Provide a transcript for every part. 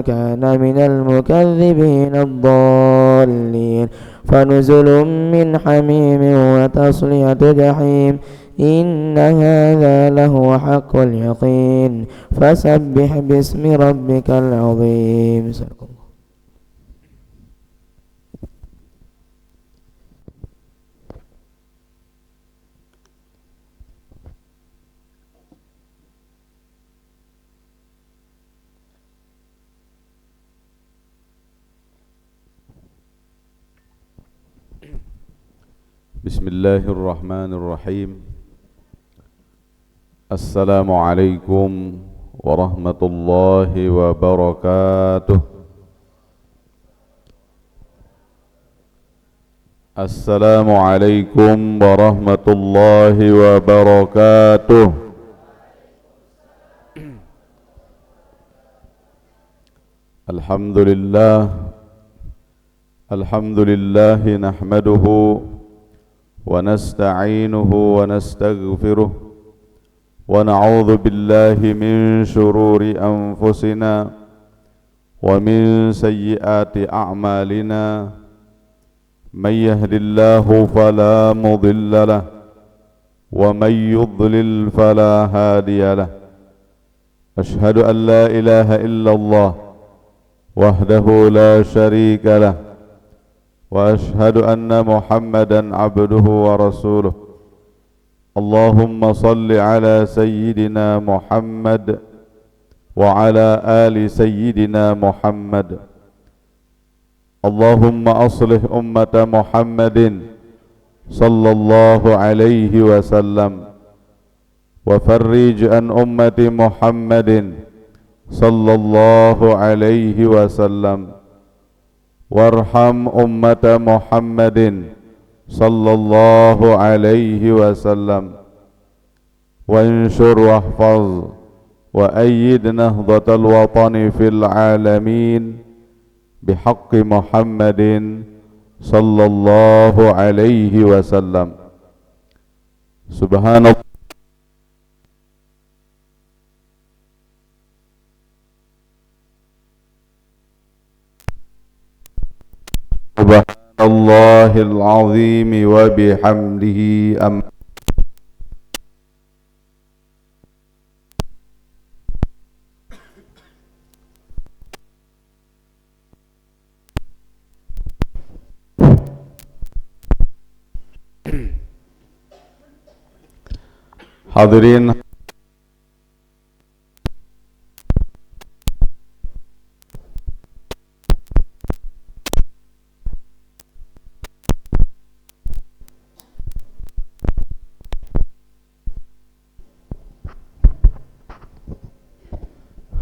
كان من المكذبين الضالين فنزل من حميم وتصلية جحيم إن هذا لهو حق اليقين فسبح باسم ربك العظيم. Bismillahirrahmanirrahim. Assalamualaikum warahmatullahi wabarakatuh. Assalamualaikum warahmatullahi wabarakatuh. Alhamdulillah. Alhamdulillah nahmaduhu ونستعينه ونستغفره ونعوذ بالله من شرور أنفسنا ومن سيئات أعمالنا من يهد الله فلا مضل له ومن يضلل فلا هادي له أشهد أن لا إله إلا الله وحده لا شريك له وأشهد أن محمدًا عبده ورسوله اللهم صل على سيدنا محمد وعلى آل سيدنا محمد اللهم أصلح أمة محمد صلى الله عليه وسلم وفرج عن أمة محمد صلى الله عليه وسلم وارحم أمة محمد صلى الله عليه وسلم وانشر واحفظ وأيد نهضة الوطن في العالمين بحق محمد صلى الله عليه وسلم سبحان الله Subhanallahil azim wa bihamdihi Hadirin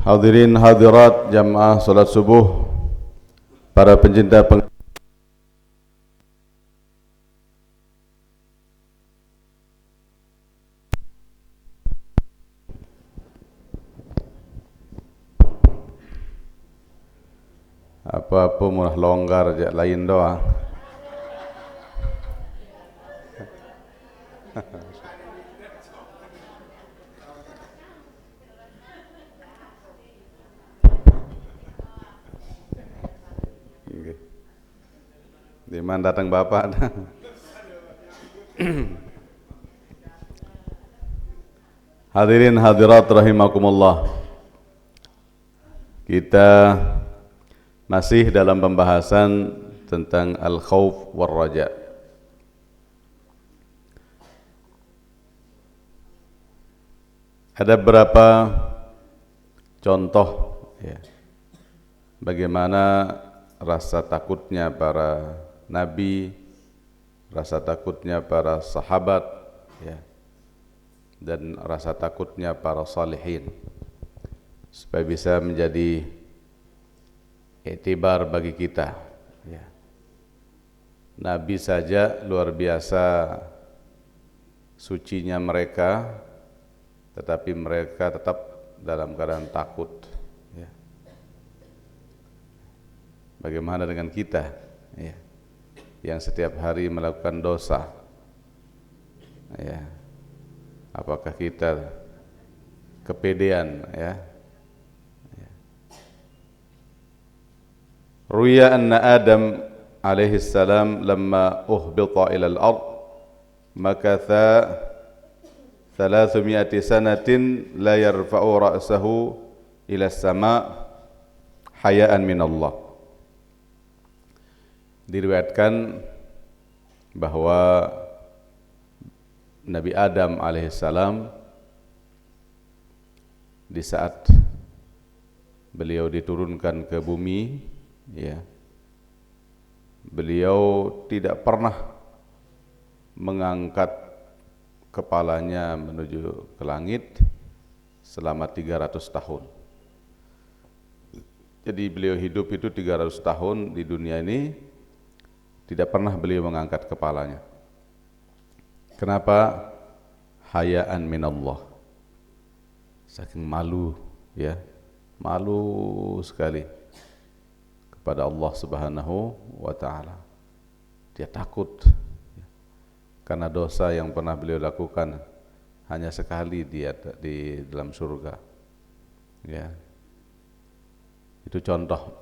hadirin hadirat jamaah salat subuh, para pencinta apa-apa murah longgar aja lain doang. Di mana datang Bapak? Hadirin hadirat rahimakumullah. Kita masih dalam pembahasan tentang al-khauf war raja. Ada beberapa contoh ya, bagaimana rasa takutnya para nabi, rasa takutnya para sahabat ya, dan rasa takutnya para salihin, supaya bisa menjadi iktibar bagi kita ya. Nabi saja luar biasa sucinya mereka, tetapi mereka tetap dalam keadaan takut ya. Bagaimana dengan kita ya, yang setiap hari melakukan dosa ya, apakah kita kepedean ya, Ruya anna Adam alaihi salam lamma uhbita ila al-ard makatha 300 sanatin la yarfa'u ra'sahu ila as-sama' hayaan min Allah. Diriwayatkan bahwa Nabi Adam alaihissalam di saat beliau diturunkan ke bumi, ya, beliau tidak pernah mengangkat kepalanya menuju ke langit selama 300 tahun. Jadi beliau hidup itu 300 tahun di dunia ini, tidak pernah beliau mengangkat kepalanya. Kenapa? Hayaan minallah. Saking malu, ya, malu sekali kepada Allah Subhanahu wa ta'ala. Dia takut karena dosa yang pernah beliau lakukan hanya sekali di dalam surga. Ya. Itu contoh.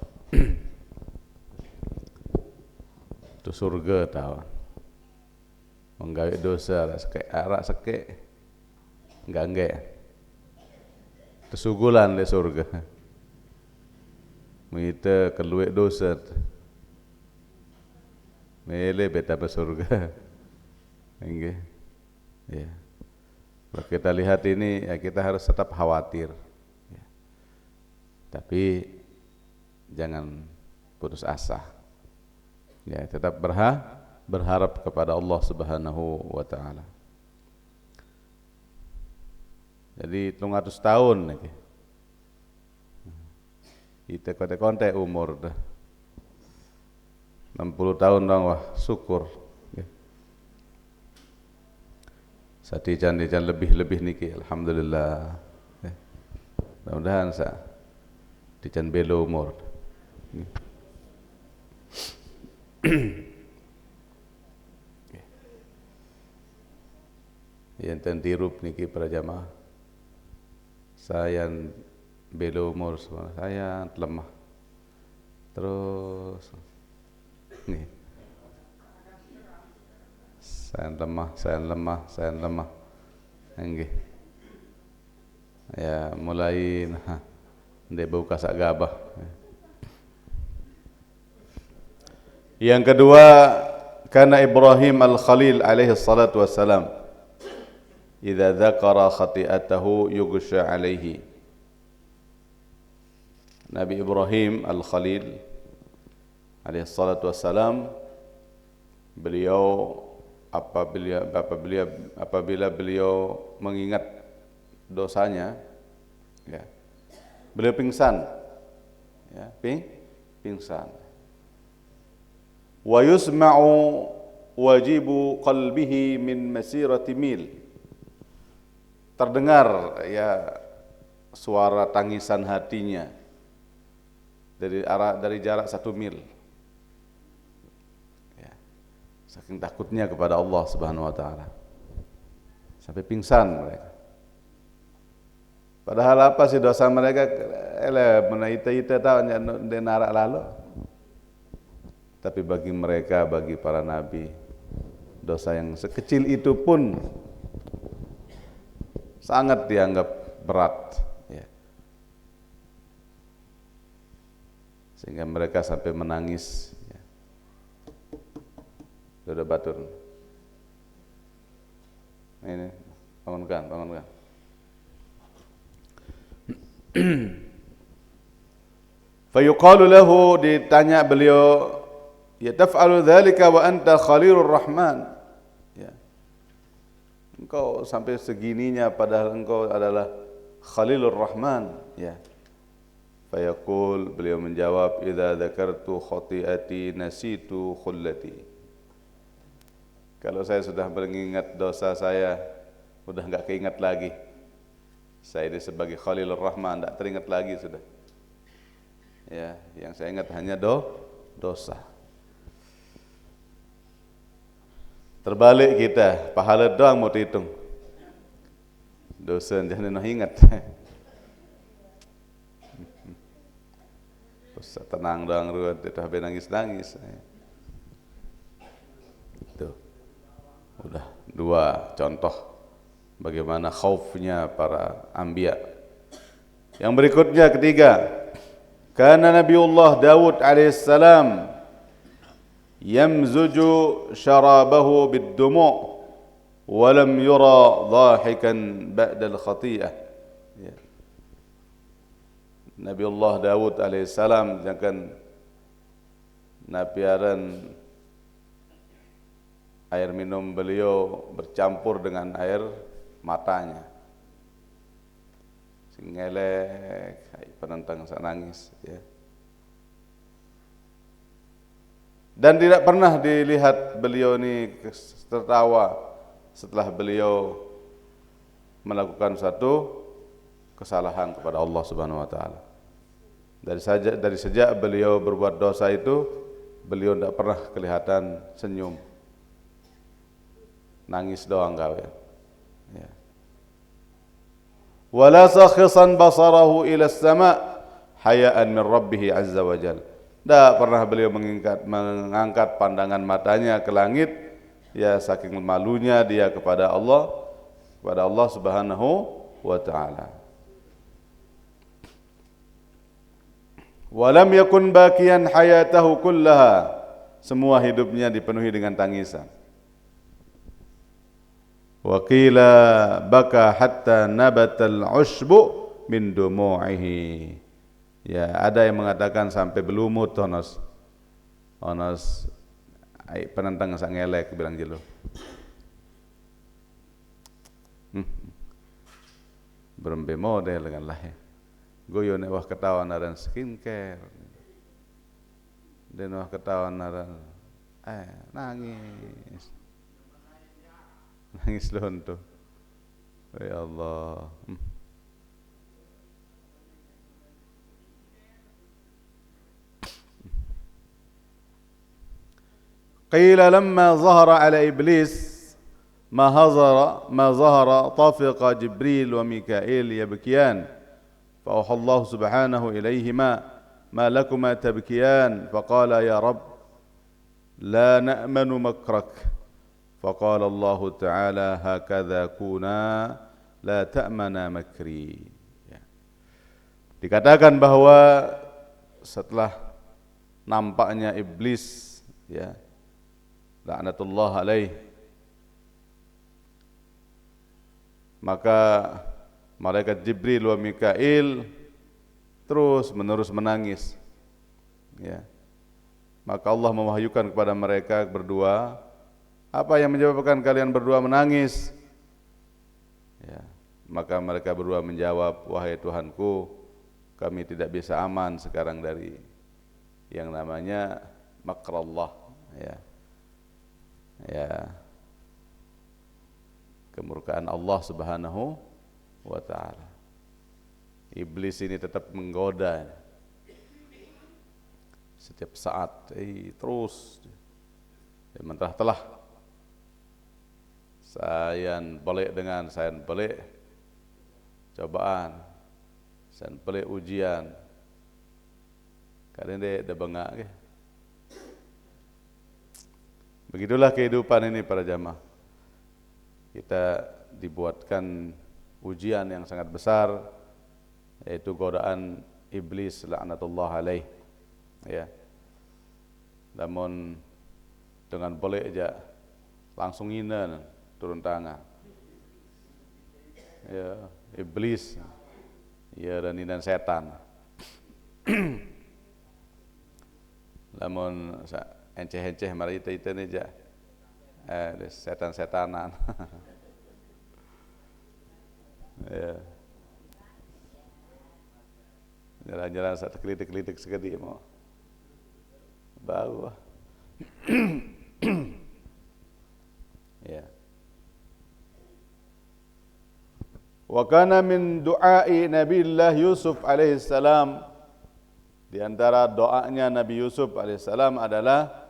Itu surga tahu. Menggawe dosa arak seke enggak. Tesugulan di surga. Kita keluar dosa. Mele beta ke surga. Enggak. Ya. Kalau kita lihat ini, ya kita harus tetap khawatir. Ya. Tapi jangan putus asa. Ya, tetap berharap kepada Allah Subhanahu wa ta'ala. Jadi 300 tahun lagi. Kita kontek umur dah. 60 tahun dong, wah syukur. Ya. Satijan lebih niki, alhamdulillah. Ya. Mudah-mudahan dijan belo umur. Ya. Yang tendirup niki para jamaah, saya belo umur semua, saya lemah terus nih, saya lemah enggih ya, mulai ndek buka sak gabah. Yang kedua, karena Ibrahim al-Khalil alaihi salatu wassalam idza dzakara khati'atahu yughsha alaihi. Nabi Ibrahim al-Khalil alaihi salatu wassalam, beliau apabila beliau mengingat dosanya, ya, beliau pingsan, ya, pingsan. Wa yusma'u wajibu qalbihi min masirati mil. Terdengar ya suara tangisan hatinya dari jarak 1 mil. Ya. Saking takutnya kepada Allah Subhanahu wa ta'ala. Sampai pingsan mereka. Padahal apa sih dosa mereka? Menaita-ita tahu dia narak lalu. Tapi bagi mereka, bagi para nabi, dosa yang sekecil itu pun sangat dianggap berat, ya. Sehingga mereka sampai menangis, ya. Sudah batur. Ini bangunkan. Fayuqalu lahu, ditanya beliau, ya taf'alu dzalika wa anta Khalilur Rahman. Ya. Engkau sampai segininya padahal engkau adalah Khalilur Rahman, ya. Fayaqul, beliau menjawab, idza dzakartu khati'ati nasitu khullati. Kalau saya sudah mengingat dosa saya, sudah enggak keingat lagi. Saya ini sebagai Khalilur Rahman enggak teringat lagi sudah. Ya, yang saya ingat hanya dosa. Terbalik kita, pahala doang mau dihitung. Dosa jangan nak ingat. Terus tenang doang ruwet, itu habis nangis-nangis. Tuh, udah dua contoh bagaimana khaufnya para anbiya. Yang berikutnya ketiga, kana Nabiullah Daud alaihissalam yamzuju syarabahu bid-dumu' wa lam yura dhahikan ba'da al-khati'ah. Ya. Nabiullah Daud alaihissalam jangan napiaran air minum beliau bercampur dengan air matanya. Sing ngelek, penentang nangis ya. Dan tidak pernah dilihat beliau ini tertawa setelah beliau melakukan satu kesalahan kepada Allah Subhanahu wa taala. Dari sejak beliau berbuat dosa itu, beliau tidak pernah kelihatan senyum. Nangis doang gawe. Ya. Wala sakhisan basarahu ila as-sama' hayaan min rabbih azza wa jalla. Tidak pernah beliau mengangkat pandangan matanya ke langit, ya saking malunya dia kepada Allah Subhanahu wa taala. Walam yakun bakiyan hayatahu kullaha. Semua hidupnya dipenuhi dengan tangisan. Wa qila baka hatta nabatal ushbu min dumu'ihi. Ya, ada yang mengatakan sampai berlumut onos penentang sak ngelek bilang jelo. Berembe model dengan lah ya. Goyo nek wah ketahuan aran skincare. Dan wah ketahuan aran nangis. Nangis lonto. Ya Allah. Qila lamma zahara ala iblis ma zahara tafiqa Jibril wa Mikail yabkiyan fa Allah subhanahu ilayhima ma lakuma tabkiyan faqala ya Rabb la na'manu makrak faqala Allah ta'ala hakadha kuna la ta'mana makri. Dikatakan bahwa setelah nampaknya iblis ya laknatullah alaih, maka malaikat Jibril wa Mikail terus menerus menangis ya. Maka Allah mewahyukan kepada mereka berdua, apa yang menyebabkan kalian berdua menangis ya. Maka mereka berdua menjawab, wahai Tuhanku, kami tidak bisa aman sekarang dari yang namanya makrallah ya. Ya, kemurkaan Allah Subhanahu wa taala. Iblis ini tetap menggoda setiap saat, terus sementara telah sayan pelik dengan sayan pelik cobaan, sayan pelik ujian. Kadang dia bengak ke. Begitulah kehidupan ini para jamaah. Kita dibuatkan ujian yang sangat besar, yaitu godaan iblis laknatullah alaih. Ya. Namun dengan boleh aja langsung hina turun tangan. Ya, iblis. Ya, dan inan setan. Namun enceh-enceh mari itu nih aja, setan-setanan. Ya. Jalan-jalan satu kritik-kritik sekali mau bau. Ya. Wa kana min du'ai Nabiullah Yusuf alaihissalam, di antara doanya Nabi Yusuf alaihissalam adalah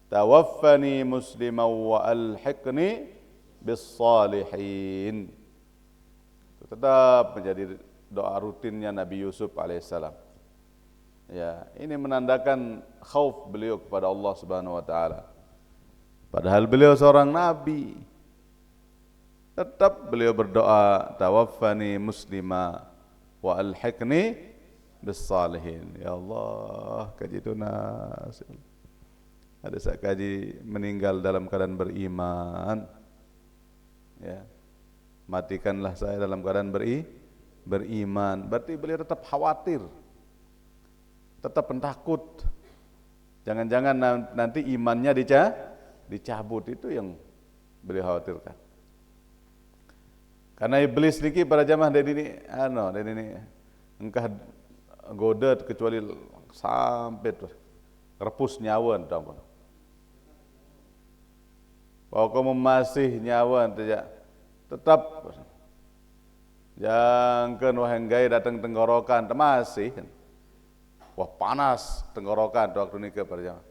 tawaffani musliman wa alhiqni bis salihin. Tetap menjadi doa rutinnya Nabi Yusuf alaihissalam. Ya, ini menandakan khauf beliau kepada Allah Subhanahu wa taala. Padahal beliau seorang nabi. Tetap beliau berdoa, tawaffani muslima wa alhiqni bis salihin. Ya Allah, kaji tunas. Ada saat kaji meninggal dalam keadaan beriman. Ya. Matikanlah saya dalam keadaan beriman. Berarti beliau tetap khawatir. Tetap pentakut. Jangan-jangan nanti imannya dicabut, itu yang beliau khawatirkan. Karena iblis niki para jamaah dari ini engkah godet kecuali sampai repus nyawa entah. Bahwa kamu masih nyawa tetap jangan wahenggai datang tenggorokan masih. Wah panas tenggorokan waktu ini para jamaah.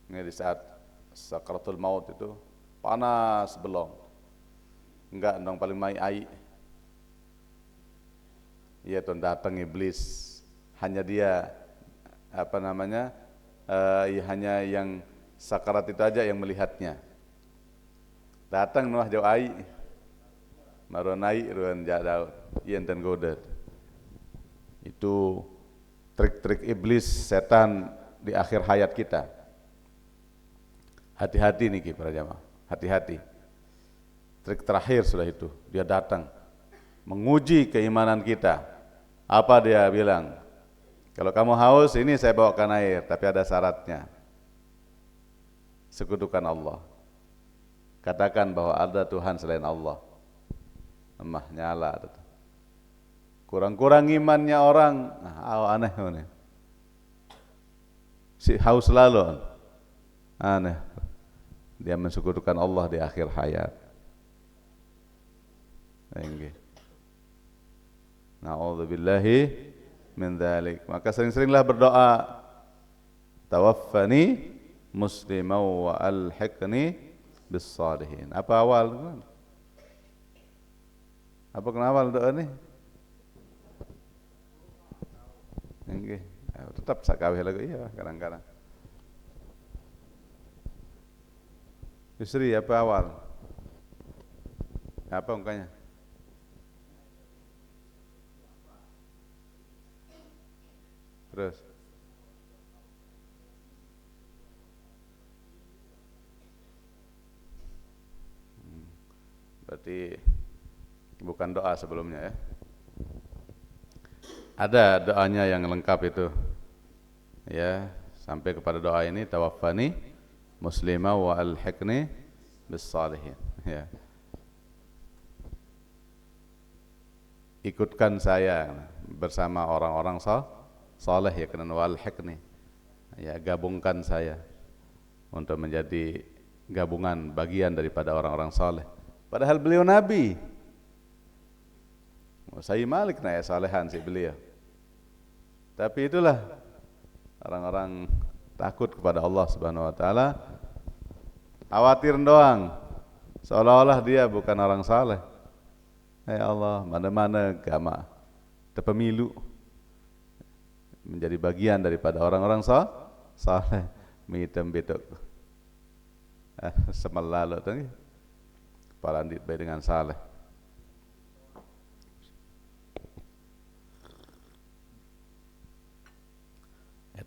Ini di saat sakaratul maut itu panas belum. Enggak dong, paling mai ai. Iya tuh datang iblis. Hanya dia hanya yang sakarat itu aja yang melihatnya. Datang nuah jauh ai. Maruan ai ruan jadau ieu enten godet. Itu trik-trik iblis setan di akhir hayat kita. Hati-hati nih para jamaah, hati-hati. Trik terakhir sudah itu, dia datang menguji keimanan kita. Apa dia bilang? Kalau kamu haus, ini saya bawakan air, tapi ada syaratnya. Sekutukan Allah. Katakan bahwa ada Tuhan selain Allah. Emah nyala. Kurang-kurang imannya orang, aneh. Si haus lalu, aneh. Dia mensekutukan Allah di akhir hayat. Na'udzubillahi min dzalik. Maka sering-seringlah berdoa, tawaffani musliman wa alhiqni bis salihin. Apa awal? Apa kenapa doa ini? Nggih, tetap sakawih lagu iya kadang-kadang. Istri apa awal? Apa ungkanya? Terus berarti bukan doa sebelumnya ya. Ada doanya yang lengkap itu. Ya, sampai kepada doa ini tawaffani muslima wa alhiqni bis salihin. Ya. Ikutkan saya bersama orang-orang saleh ya kena wal hikni. Ya, gabungkan saya untuk menjadi gabungan bagian daripada orang-orang saleh. Padahal beliau nabi. Saya Malik na ya salehan si beliau. Tapi itulah orang-orang takut kepada Allah Subhanahu wa taala. Khawatir doang. Seolah-olah dia bukan orang saleh. Ya Allah, mana-mana agama terpemilu menjadi bagian daripada orang-orang saleh mitem betok semalalu tadi palandit baik dengan saleh.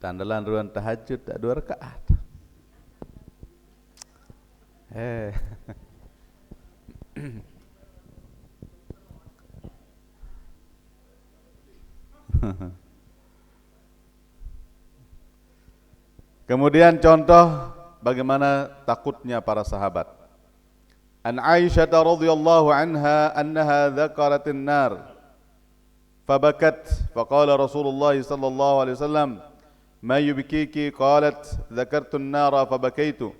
Tandalan ruan tahajud tak 2 rakaat. Kemudian contoh bagaimana takutnya para sahabat. An Aisyah radhiyallahu anha annaha dzakaratin nar fabakat faqala Rasulullah sallallahu alaihi wasallam ma yubkiki qalat dzakartun nara fabakaitu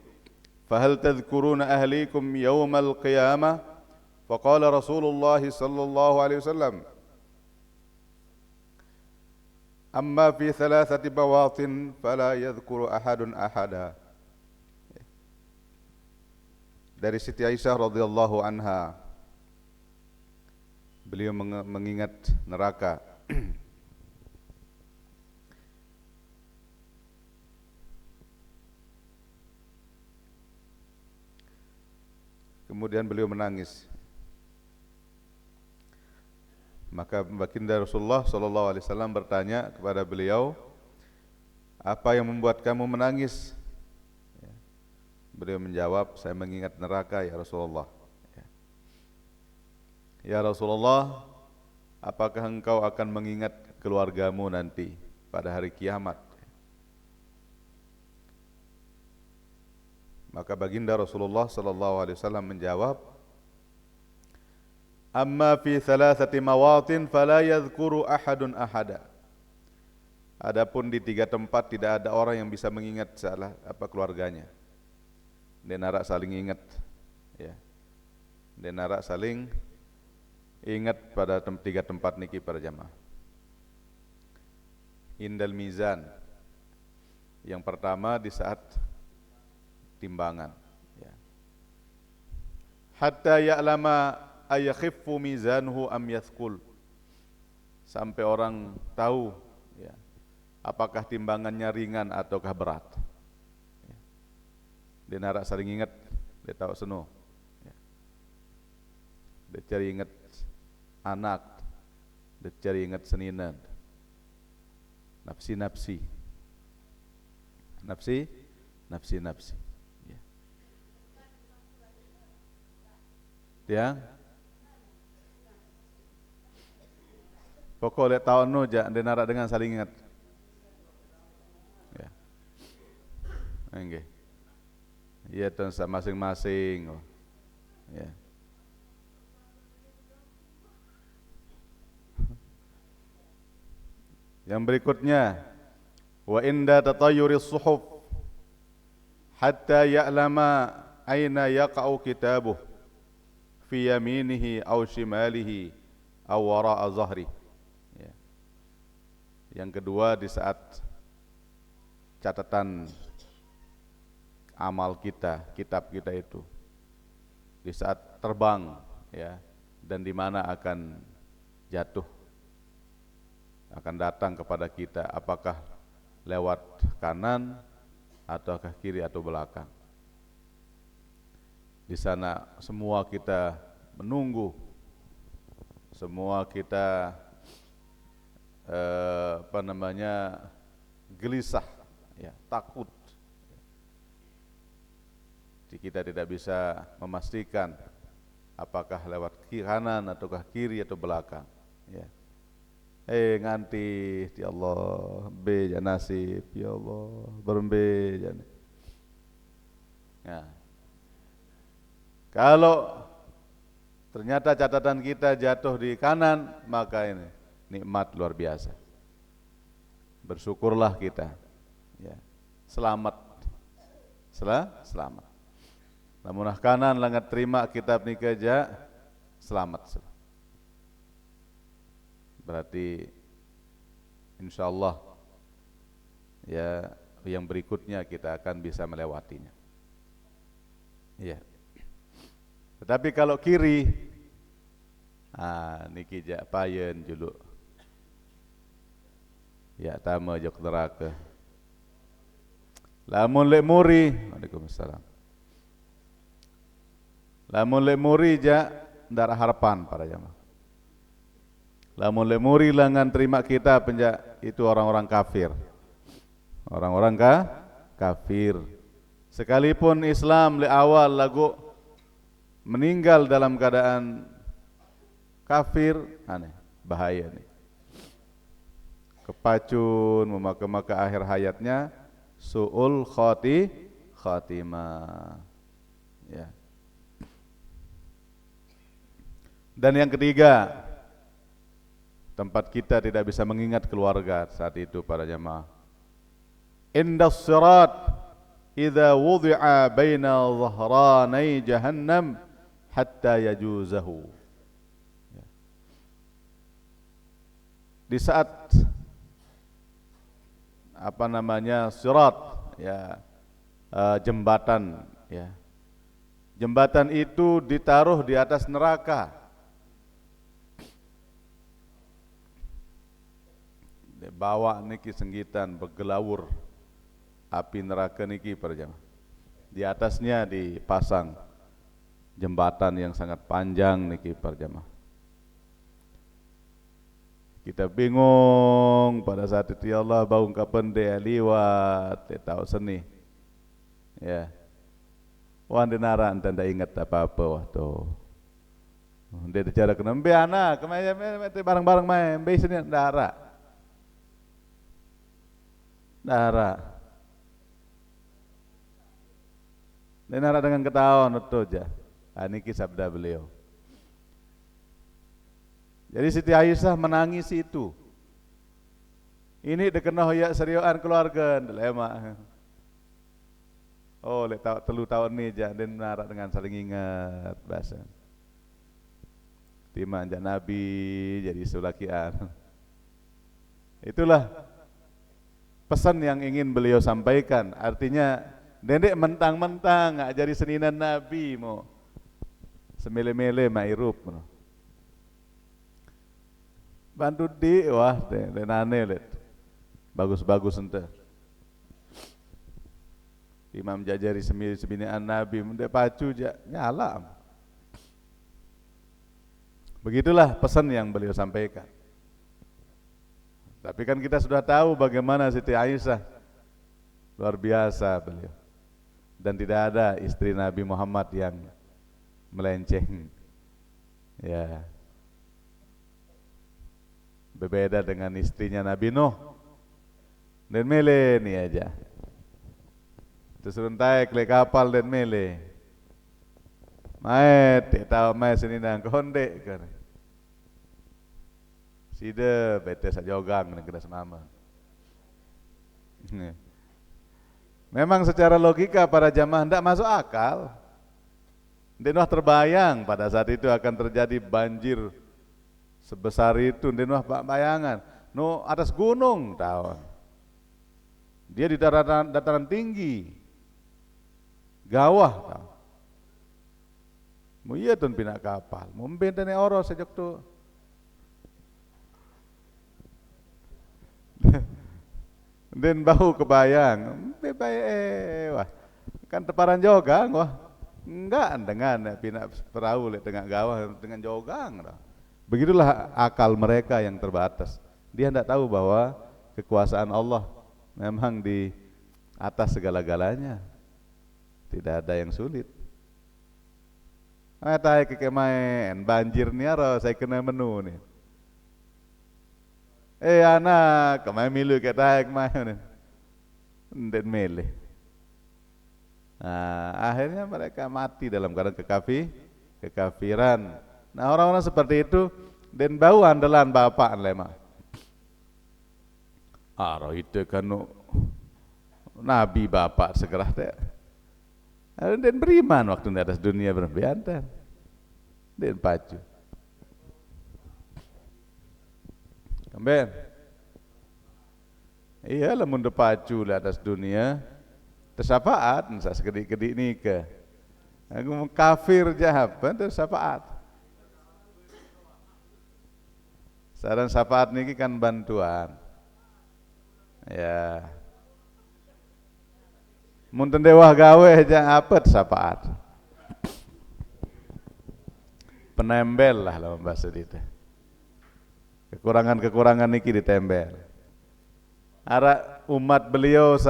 fahal tadhkuruna ahlikum yawmal qiyamah faqala Rasulullah sallallahu alaihi wasallam amma fi thalathati bawatin fala yadhkuru ahadun ahada. Dari Siti Aisyah radhiyallahu anha, beliau mengingat neraka. kemudian beliau menangis. Maka baginda Rasulullah sallallahu alaihi wasallam bertanya kepada beliau, apa yang membuat kamu menangis? Beliau menjawab, saya mengingat neraka ya Rasulullah. Ya Rasulullah, apakah engkau akan mengingat keluargamu nanti pada hari kiamat? Maka baginda Rasulullah sallallahu alaihi wasallam menjawab, amma fi thalathati mawatin fala yadhkuru ahadun ahada. Adapun di 3 tempat tidak ada orang yang bisa mengingat salah keluarganya. Denara saling ingat, ya. Denara saling ingat pada 3 tempat niki para jamaah. Indal mizan. Yang pertama di saat timbangan, ya. Hatta ya'lama ayakhiffu mizanuhu am yathqul. Sampai orang tahu, ya, apakah timbangannya ringan ataukah berat. Dia narak saling ingat, dia tahu seno. Dia cari ingat anak, dia cari ingat seninan. Nafsi. Ya. Pokok lihat tahun nu dia narak dengan saling ingat. Ya. Enggak. Ya, tensa masing-masing. Ya. Yang berikutnya, wa inda tatayyuris suhuf hatta ya'lama aina yaqa'u kitabuh fi yaminihi aw shimalihi aw wara'a zahri. Ya. Yang kedua di saat catatan amal kita, kitab kita itu di saat terbang, ya, dan di mana akan jatuh, akan datang kepada kita, apakah lewat kanan ataukah kiri atau belakang. Di sana semua kita menunggu, semua kita gelisah, ya, takut. Kita tidak bisa memastikan apakah lewat kanan ataukah kiri atau belakang, ya. Nganti ya Allah be nasib ya Allah berembe jane. Nah, kalau ternyata catatan kita jatuh di kanan, maka ini nikmat luar biasa. Bersyukurlah kita, ya. Selamat. Lamun kanan langat terima kitab ni kerja, selamat. Berarti insyaallah, ya, yang berikutnya kita akan bisa melewatinya. Iya. Tetapi kalau kiri, niki jak payen julu. Ya, tama jok neraka. Lamun lek muri, waalaikumsalam. Lamun lek muri ja ndara harapan para jamaah. Lamun lek muri langan terima kita penja itu orang-orang kafir. Orang-orang kafir. Sekalipun Islam lek awal lagu meninggal dalam keadaan kafir, aneh, bahaya nih. Kepacun memaka-maka akhir hayatnya su'ul khatimah. Ya. Dan yang ketiga, tempat kita tidak bisa mengingat keluarga saat itu para jamaah. Indas sirat idza wudi'a baina dhahranai jahannam hatta yajuzahu. Di saat sirat, ya, jembatan, ya. Jembatan itu ditaruh di atas neraka. Bawa niki senggitan bergelawur api neraka niki para jamaah. Di atasnya dipasang jembatan yang sangat panjang niki para jamaah. Kita bingung pada saat itu, ya Allah, bau kapan dia liwat, dia tahu seni. Ya. Wah, dinara anda ingat apa-apa waktu. Dia bicara kena mbe anak, kemana bareng-bareng main, mbe sini dara. Dinara dengan ketahuan itu aja. Niki sabda beliau. Jadi Siti Aisyah menangis itu. Ini dekena hoyak serioan keluarga, dilema. Oh, lek telu tahun ni aja dan narak dengan saling ingat bahasa. Timan jan Nabi jadi sulakian. Itulah pesan yang ingin beliau sampaikan. Artinya, dendek mentang-mentang ngak jadi seninan Nabi mo. Semele-mele mairup mo. Bantu di wah denane let. Bagus-bagus ente. Imam jajari sembilan Nabi mende pacu ja nyala. Begitulah pesan yang beliau sampaikan. Tapi kan kita sudah tahu bagaimana Siti Aisyah luar biasa beliau. Dan tidak ada istri Nabi Muhammad yang melenceng. Ya. Berbeda dengan istrinya Nabi Nuh. Dan mele ni aja. Terus runtai ke kapal dan mele. Mai tak tahu mai sini nang konde kan. Sida bete sajogang nang kena semama. Memang secara logika para jamaah tidak masuk akal. Denwah terbayang pada saat itu akan terjadi banjir sebesar itu. Denwah bayangan. No atas gunung tahu. Dia di dataran tinggi. Gawah tahu. Mu iya tun pina kapal. Mu bentene oro sejak tu. Den bau kebayang. Wah. Kan teparan jogang wah. Enggak dengan pina perahu dengan gawah dengan jogang. Begitulah akal mereka yang terbatas. Dia tidak tahu bahwa kekuasaan Allah memang di atas segala-galanya. Tidak ada yang sulit. Tai kekemain banjir ni aro saya kena menu ni. Anak kemain milu ke tai kemain ni. Ndet mele. Akhirnya mereka mati dalam keadaan kekafiran. Nah, orang-orang seperti itu dan bau andalan bapak lema. Aro itu kan nabi bapak segera teh. Dan beriman waktu di atas dunia berbiantan. Dan pacu. Kamben. Iya lah mun pacu di atas dunia. Tersapaat, nasa sekedik-kedik nikah. Aku mau kafir jahapan tersapaat. Saran syafaat niki kan bantuan. Ya. Munten dewah gawe aja apa syafaat. Penembel lah lawan bahasa itu. Kekurangan-kekurangan niki ditembel. Ara umat beliau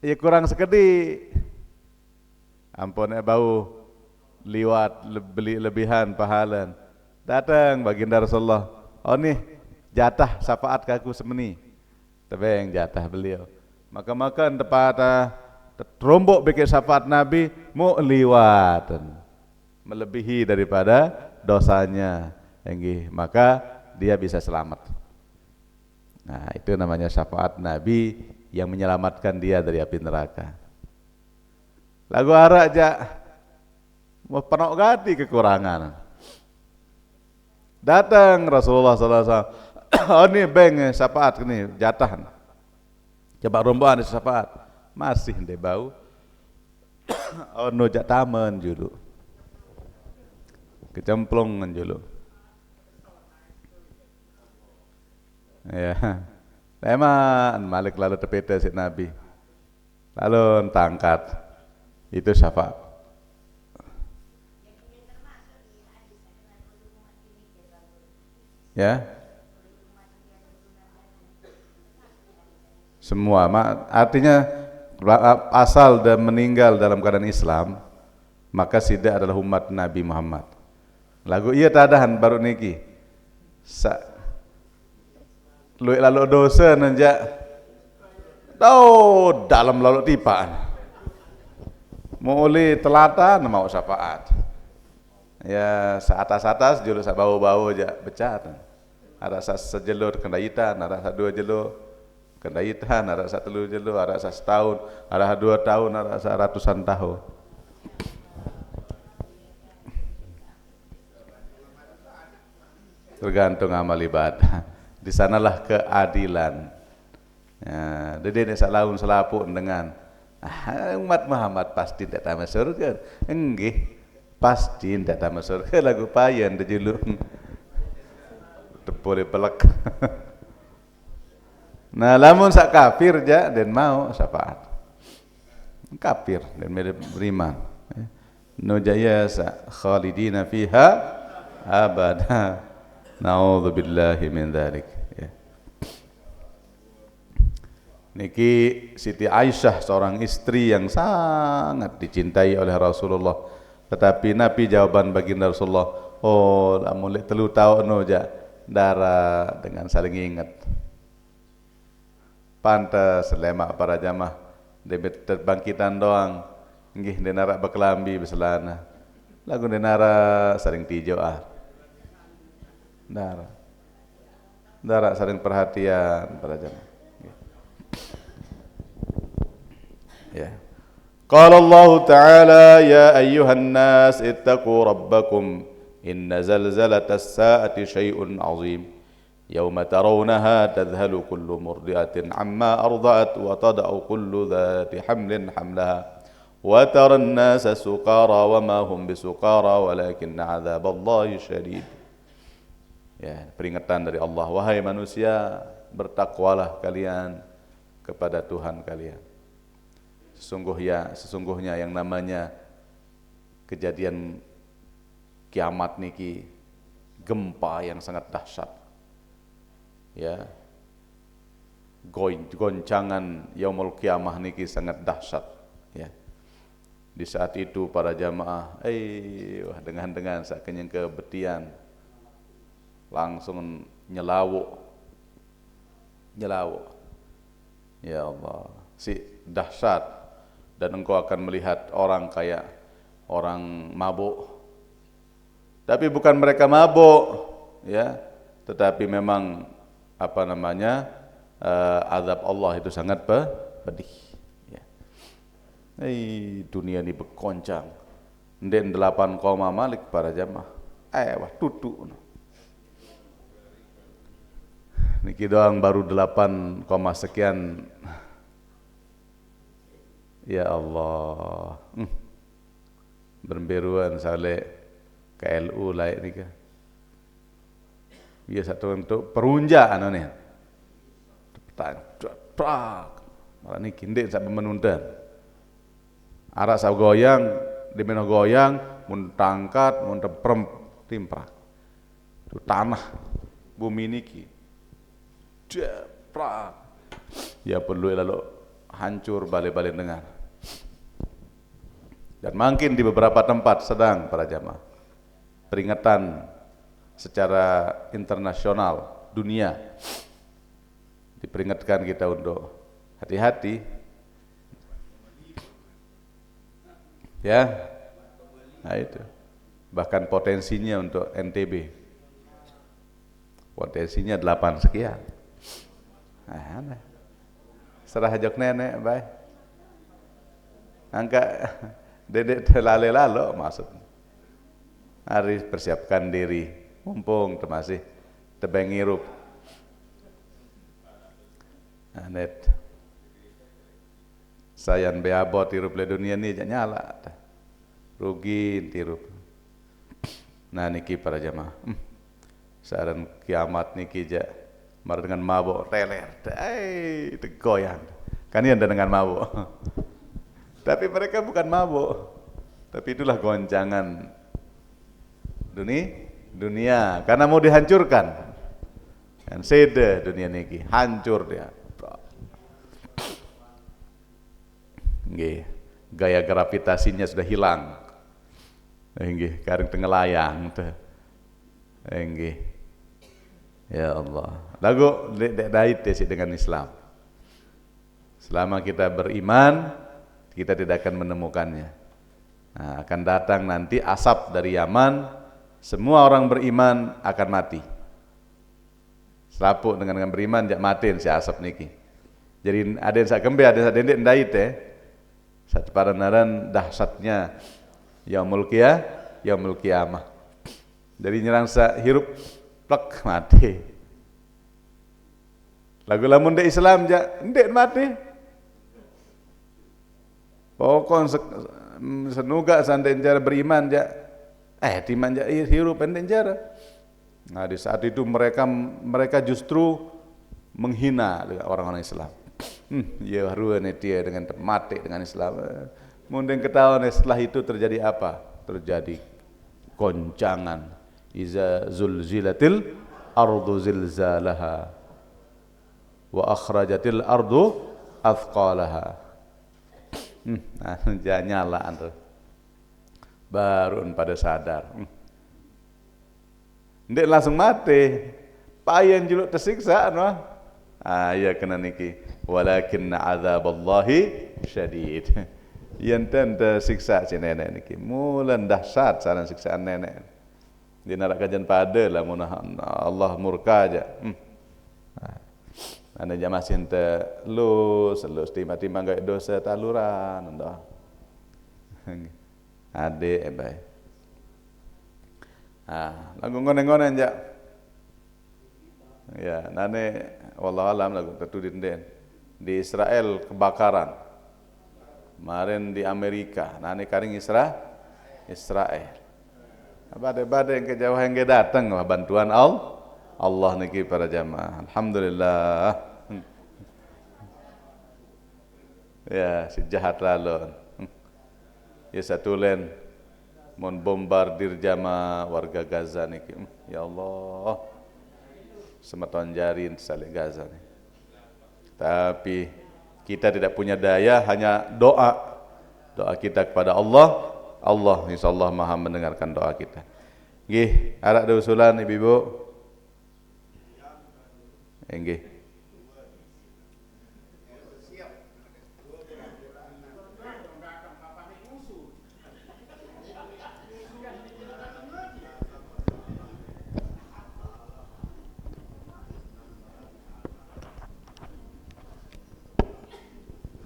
ya kurang sekedik. Ampun bau liwat beli lebihan pahalan. Datang baginda Rasulullah. Oh nih jatah syafaat kaku semeni. Tebeng jatah beliau. Maka tepat terombok bikin syafaat Nabi mu liwat melebihi daripada dosanya. Maka dia bisa selamat. Nah, itu namanya syafaat Nabi yang menyelamatkan dia dari api neraka. Lagu arak aja mau penok ganti kekurangan. Datang Rasulullah SAW. Oh ini beng syafaat ini jatah. Coba rombongan syafaat masih ndek bau. Oh no jak taman julu. Kecemplungan julu. Ya. Memang Malik lalu tepeda si Nabi. Lalu tangkat. Itu syafaat. Ya. Semua, artinya asal dan meninggal dalam keadaan Islam, maka tidak adalah umat Nabi Muhammad. Lagu iya tadahan baru niki. Luik lalu dosa nanjak. Dalam lalu tipaan. Mulai telatan mau syafaat. Ya seatas-atas julu bau-bau aja becat. Ada sejelur kendaitan, ada dua jelur kendaitan, ada satu jelur, ada setahun, ada 2 tahun, ada ratusan tahun. Tergantung amal ibadah. Di sanalah keadilan. Ya, jadi ini salahun selapun dengan umat Muhammad pasti tidak tamat surga. Enggih, pasti tidak tamat surga. Lagu payan dejulung. Boleh pelak. Nah, lamun sak kafir ja dan mau syafaat. Kafir dan beriman. No jaya sa khalidina fiha abada. Na'udzubillahi min dzalik. Ya. Niki Siti Aisyah seorang istri yang sangat dicintai oleh Rasulullah. Tetapi Nabi jawaban baginda Rasulullah, oh lamun lek 3 tahun no ja darah dengan saling ingat. Pantas lemak para jamaah debet terbangkitan doang nggih denara bekelambi beselana. Lagu denara saling tijo Darah saling perhatian para jamaah. Ya. Qala Allah Ta'ala ya ayyuhan nas ittaqu rabbakum inna zalzalatas saati syai'un 'azim yawma tarawnaha tadhhalu kullu murdi'atin 'amma arda'at wa tada'u kullu dhati hamlin hamlaha wa taran nasa sukara wa ma hum bisukara walakinna 'adzaballahi syadid. Ya, peringatan dari Allah, wahai manusia, bertakwalah kalian kepada Tuhan kalian. Sesungguhnya yang namanya kejadian kiamat niki gempa yang sangat dahsyat. Ya. Goncangan yaumul kiamah niki sangat dahsyat, ya. Di saat itu para jamaah dengan sakenyang kebetian langsung nyelawuk. Ya Allah, si dahsyat. Dan engkau akan melihat orang kayak orang mabuk. Tapi bukan mereka mabuk, ya, tetapi memang azab Allah itu sangat pedih. Ya. Dunia ini berkoncang. Den 8 koma malik para jamaah. Wah tutu. Niki doang baru 8, sekian. Ya Allah. Berberuan sale KLU lain nika. Biasa satu untuk perunja nih. Prak. Malah niki ndek sampai menundan. Arah sa goyang, di meno goyang, mun tangkat, mun timprak. Itu tanah bumi niki. Prak. Ya perlu lalu hancur balik-balik dengar. Dan makin di beberapa tempat sedang para jamaah peringatan secara internasional dunia diperingatkan kita untuk hati-hati, ya. Nah itu bahkan potensinya untuk NTB potensinya 8 sekian. Nah, serah jok nenek baik angka dedek terlale lalo maksud hari persiapkan diri mumpung masih tebeng irup net sayan beabot irup le dunia ni nyala rugi tirup. Nah niki para jamaah saran kiamat niki ja mar dengan mabuk teler goyang kan ini dengan mabuk. Tapi mereka bukan mabuk, tapi itulah goncangan dunia karena mau dihancurkan. Kan seda dunia niki, hancur dia. Nggih, gaya gravitasinya sudah hilang. Nggih, kareng tengah layang teh. Nggih. Ya Allah. Lagu dek dait sih dengan Islam. Selama kita beriman, kita tidak akan menemukannya. Nah, akan datang nanti asap dari Yaman, semua orang beriman akan mati. Selapuk dengan beriman jak matiin si asap niki. Jadi ada yang sak kembe, ada yang sak dendek ndait satu paranaran dahsyatnya yaumul qiyamah. Dari nyerang sa hirup plek mati. Lagu lamun de Islam jak ndek mati. Pokon senuga santai cara beriman jak timan jak hirup pendek cara. Nah di saat itu mereka justru menghina orang-orang Islam. Ya haruan dia dengan mati dengan Islam. Mungkin ketahuan setelah itu terjadi apa? Terjadi goncangan. Iza zulzilatil ardu zilzalaha wa akhrajatil ardu athqalaha. Nyala antu. Baru pada sadar. Ndek langsung mati. Payen juluk tersiksa anu. Ya kena niki. Walakinna azaballahi syadid. Yen tanda siksa si nenek niki. Mulan dahsyat saran siksaan nenek. Di neraka jan pada lah Allah murka aja. Anda jamaah cinta lu timah-timah gak dosa taluran ndak. Ade baik. Lagu ngonen-ngonen jak. Ya, nane wallahu alam lagu tertudin den. Di Israel kebakaran. Kemarin di Amerika, nane karing Israel. Badai-badai yang kejauhan yang datang bantuan Allah niki para jamaah. Alhamdulillah. Ya, si jahat lalu. Ya satu lain membombardir jamaah warga Gaza niki. Ya Allah. Semeton jarin salik Gaza nih. Tapi kita tidak punya daya, hanya doa kita kepada Allah. Allah insyaallah Maha mendengarkan doa kita. Nggih, arek ada usulan ibu-ibu? Nggih.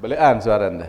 Belian suara anda.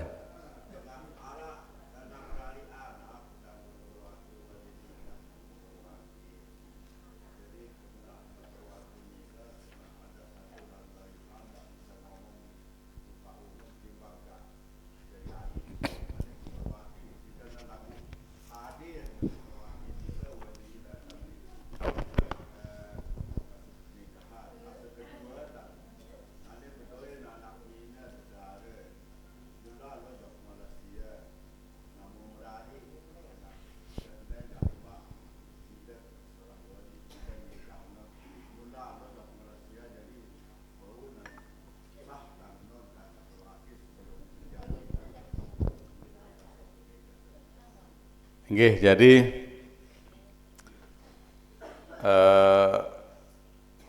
Nggih, jadi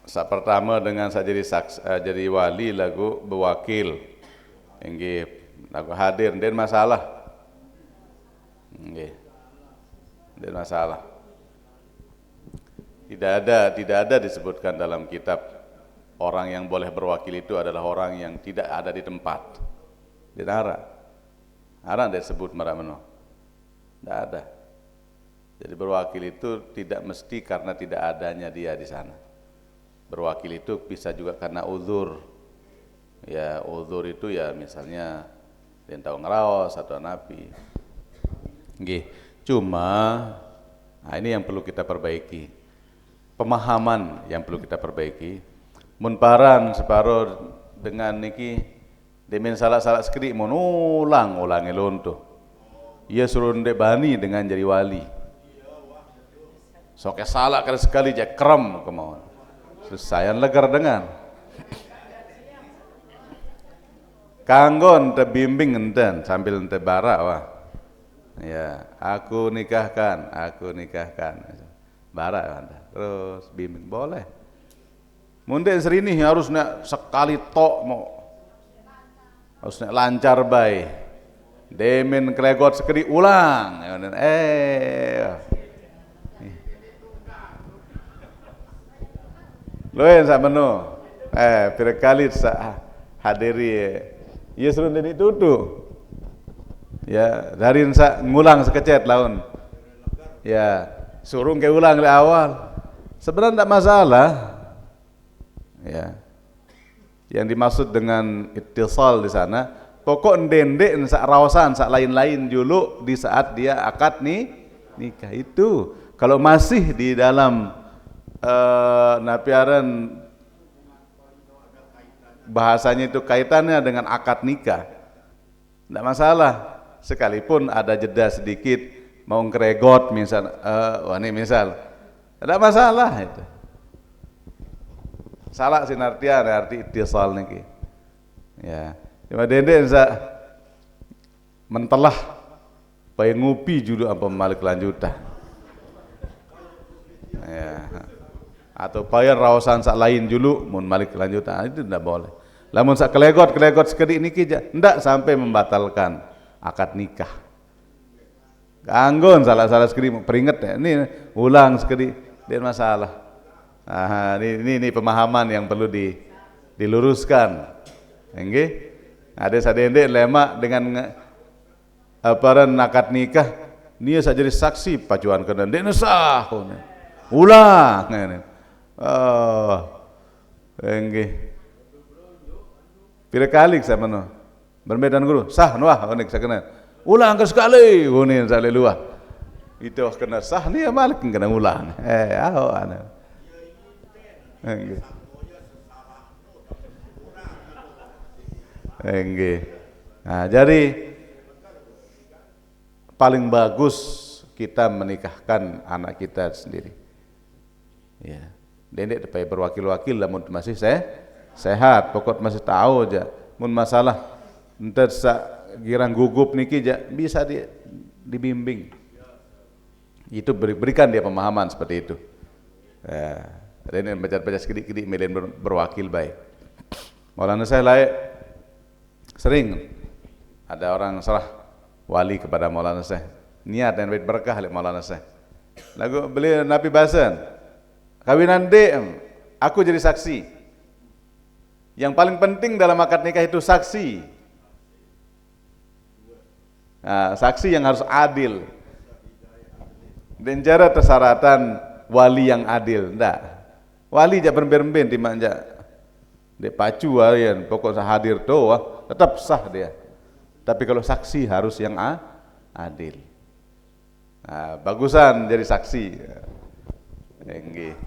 saat pertama dengan saya jadi wali lagu bewakil. Nggih, lagu hadir den masalah. Nggih. Den masalah. Tidak ada disebutkan dalam kitab orang yang boleh berwakil itu adalah orang yang tidak ada di tempat. Tidak ada. Ada disebut marameno. Tidak ada. Jadi berwakil itu tidak mesti karena tidak adanya dia di sana. Berwakil itu bisa juga karena uzur. Ya uzur itu ya misalnya dia tahu ngeraos atau napi. Nggih. Cuma ini yang perlu kita perbaiki. Pemahaman yang perlu kita perbaiki. Mun paran separuh dengan niki demen salah-salah sekali mun ulang luntuh. Ia suruh ndek bani dengan jadi wali. Soke salah sekali je krem kemauan. Sesayan legar dengan kanggon te bimbing enten sambil ente bara wah. Ya, aku nikahkan. Bara anda. Terus bimbing boleh. Munde serini harus nak sekali tok mau. Harus nak lancar bae. Demen klegot sekali ulang. Loen sak menu. Berkali sak hadiri. Ya suruh jadi tutu. Ya, dari sak ngulang sekecet laun. Ya, suruh ke ulang dari awal. Sebenarnya tidak masalah. Ya. Yang dimaksud dengan ittisal di sana, pokok ndendek sak rawasan sak lain-lain dulu di saat dia akad nikah itu. Kalau masih di dalam napiaran bahasanya itu kaitannya dengan akad nikah, tidak masalah. Sekalipun ada jeda sedikit mau ngregot misal, misal, tidak masalah itu. Salah sinartian arti ittisal niki. Ya, cuma dendek mentelah pay ngupi judul apa malik lanjutan. Ya. Atau payah rawasan sak lain dulu mun malik lanjutan itu tidak boleh. Lamun sak kelegot sekedik niki ndak sampai membatalkan akad nikah. Ganggon salah sekedik peringet ya. Ini ulang sekedik dan masalah. Ini pemahaman yang perlu diluruskan. Nggih. Ada sadendek lemak dengan aparan akad nikah dia saja jadi saksi pacuan kena dek sah. Ulang ngene. Nggih. Pira kali sama no. Bermedan guru, sah nuah onik sakena. Ulang ke sekali, unin sale luah. Itu kena sah ni malik kena ulang. Ana. Nggih. Nah, jadi paling bagus kita menikahkan anak kita sendiri. Ya. Dendek supaya berwakil-wakil lamun masih sehat, pokok masih tahu aja. Mun masalah entar girang gugup niki bisa dibimbing. Itu berikan dia pemahaman seperti itu. Dan baca-baca sedikit-sedikit milih berwakil baik. Maulana saya layak sering ada orang serah wali kepada Maulana saya. Niat dan baik berkah oleh Maulana saya. Lagu beli Nabi Basan. Kawinan aku jadi saksi. Yang paling penting dalam akad nikah itu saksi. Nah, saksi yang harus adil. Dan cara persyaratan wali yang adil, ndak. Wali jak berben-ben di manja. Dia pacu harian, pokoknya hadir doa, tetap sah dia. Tapi kalau saksi harus yang adil. Nah, bagusan jadi saksi. Nggih.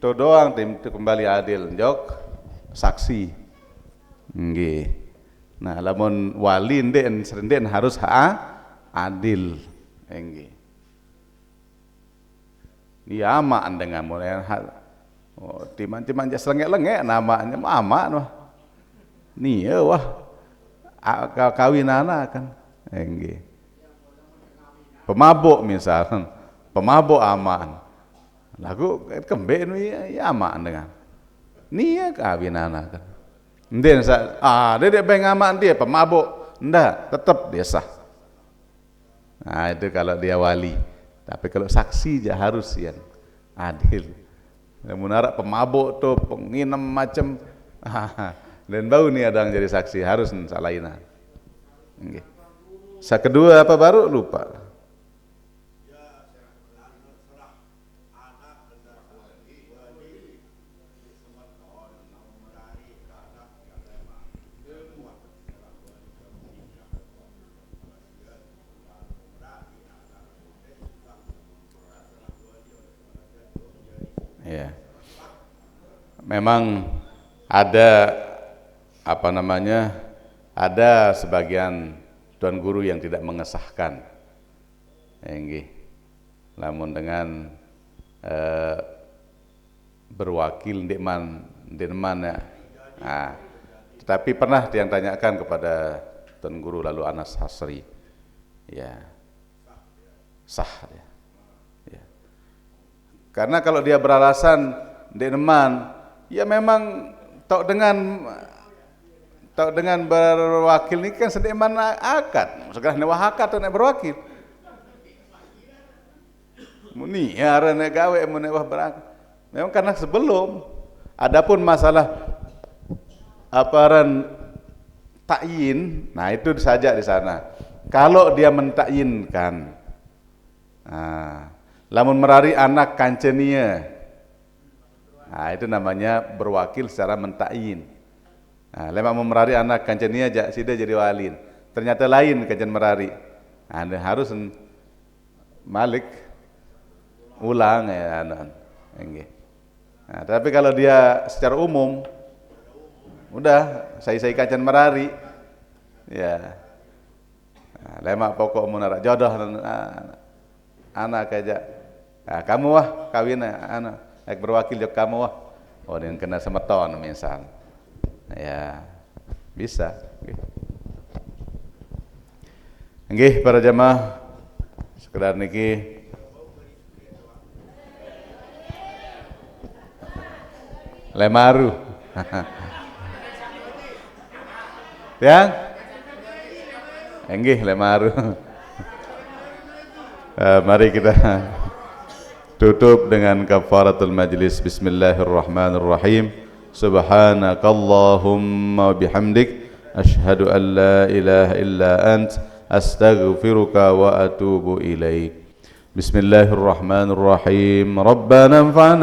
Itu doang tim kembali adil jok saksi. Nggih. Nah, lamun wali ndek serenden harus adil. Nggih. Dia ama dengan mulai timan-timan jas lengek-lengek namanya ama noh. Nih wah kawinana kan. Nggih. Pemabuk misalkan, pemabuk aman. Lagu kembe ya aman dengan. Nia kawinan kan. Ndek dia beng aman dia pemabuk. Ndak, tetap dia sah. Nah, itu kalau dia wali. Tapi kalau saksi dia harus yang adil. Mun arak pemabuk tuh penginem macam dan bau nih ada yang jadi saksi harus salahina. Nggih. Kedua apa baru lupa. memang ada ada sebagian tuan guru yang tidak mengesahkan, namun dengan berwakil ndekman ya. Nah, tetapi pernah yang tanyakan kepada tuan guru lalu Anas Hasri, ya sah ya. Ya. Karena kalau dia beralasan ndekman, ya memang tok dengan berwakil ini kan sedekman akad, segala newah akad nek berwakil. Muni arane gawe menewah berakad. Memang karena sebelum, adapun masalah aparan takyin, nah itu saja di sana. Kalau dia mentakyinkan, lamun merari anak kancenia, nah itu namanya berwakil secara mentakyin. Nah, lemak memerari anak kancenia sida jadi walin. Ternyata lain kancen merari. Anda harus malik ulang ya Nah, tapi kalau dia secara umum udah saya kancen merari ya. Nah, lemak pokok munara jodoh anak aja. Nah, kamu wah kawin anak berwakil jok kamu wah. Oh, yang kena semeton misal. Ya, bisa. Nggih para jamaah sekedar niki lemaru. Ya? Nggih lemaru. Mari kita tutup dengan kafaratul majlis. Bismillahirrahmanirrahim. Subhanakallahumma bihamdik asyhadu an la ilaha illa ant astaghfiruka wa atubu ilaik. Bismillahirrahmanirrahim. Rabbana anfa'na